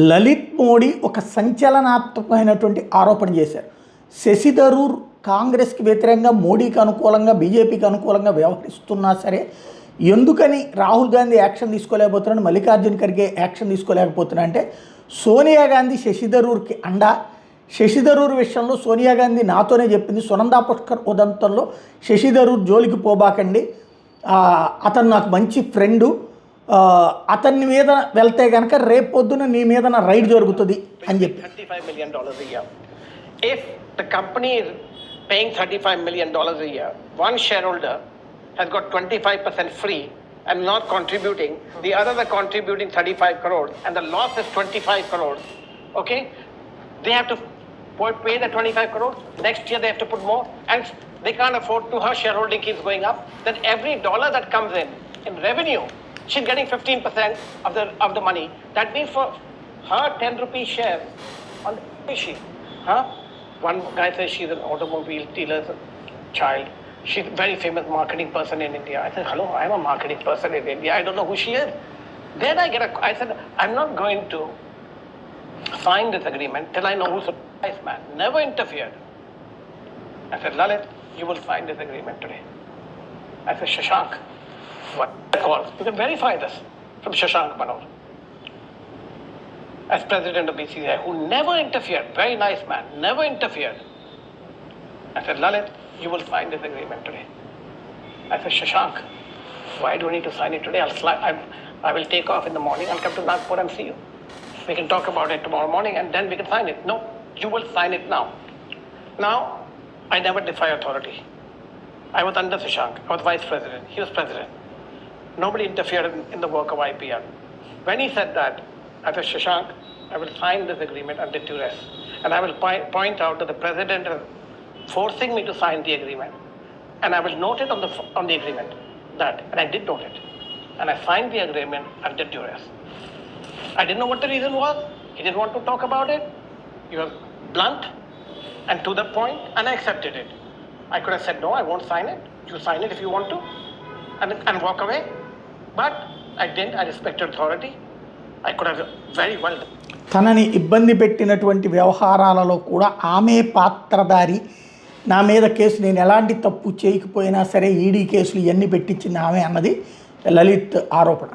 లలిత్ మోడీ ఒక సంచలనాత్మకమైనటువంటి ఆరోపణ చేశారు. శశి థరూర్ కాంగ్రెస్కి వ్యతిరేకంగా మోడీకి అనుకూలంగా బీజేపీకి అనుకూలంగా వ్యవహరిస్తున్నా సరే ఎందుకని రాహుల్ గాంధీ యాక్షన్ తీసుకోలేకపోతున్నాడు, మల్లికార్జున్ ఖర్గే యాక్షన్ తీసుకోలేకపోతున్నా అంటే సోనియా గాంధీ శశి థరూర్కి అండా. శశి థరూర్ విషయంలో సోనియా గాంధీ నాతోనే చెప్పింది, సునందా పుష్కర్ ఉదంతంలో శశి థరూర్ జోలికి పోబాకండి, అతను నాకు మంచి ఫ్రెండు, అతని మీద వెళ్తే కనుక రేపు పొద్దున నీ మీద రైడ్ జరుగుతుంది అని చెప్పి. $35 million a year. If the company is paying $35 million a year, one shareholder has got 25% free and not contributing, the others are contributing 35 crores and the loss is 25 crores, okay? They have to pay the 25 crores, next year they have to put more and they can't afford to, her shareholding keeps going up, then every dollar that comes in revenue, she's getting 15% of the money. That means for her 10 rupee share on the she, huh? One guy says she's an automobile dealer's child. She's a very famous marketing person in India. I said, hello, I'm a marketing person in India. I don't know who she is. Then I said, I'm not going to sign this agreement till I know who's the nice man. Never interfered. I said, Lalit, you will sign this agreement today. I said, Shashank, what call? You can verify this from Shashank Manor, as president of BCCI, who never interfered. Very nice man, never interfered. I said, Lalit, you will sign this agreement today. I said, Shashank, why do I need to sign it today? I will take off in the morning. I'll come to Nagpur and see you. We can talk about it tomorrow morning and then we can sign it. No, you will sign it now. Now, I never defy authority. I was under Shashank. I was vice president. He was president. Nobody interfered in the work of IPL. When he said that, I said, Shashank, I will sign this agreement under duress. And I will point out that the president is forcing me to sign the agreement. And I will note it on the agreement. And I did note it. And I signed the agreement under duress. I didn't know what the reason was. He didn't want to talk about it. He was blunt and to the point, and I accepted it. I could have said, no, I won't sign it. You sign it if you want to, and walk away. But I didn't. I respected authority. I could have very well done. తనని ఇబ్బంది పెట్టినటువంటి వ్యవహారాలలో కూడా ఆమె పాత్రధారి, నా మీద case నేను ఎలాంటి తప్పు చేయకపోయినా సరే ఈడీ కేసులు ఇవన్నీ పెట్టించింది ఆమె అన్నది లలిత్ ఆరోపణ.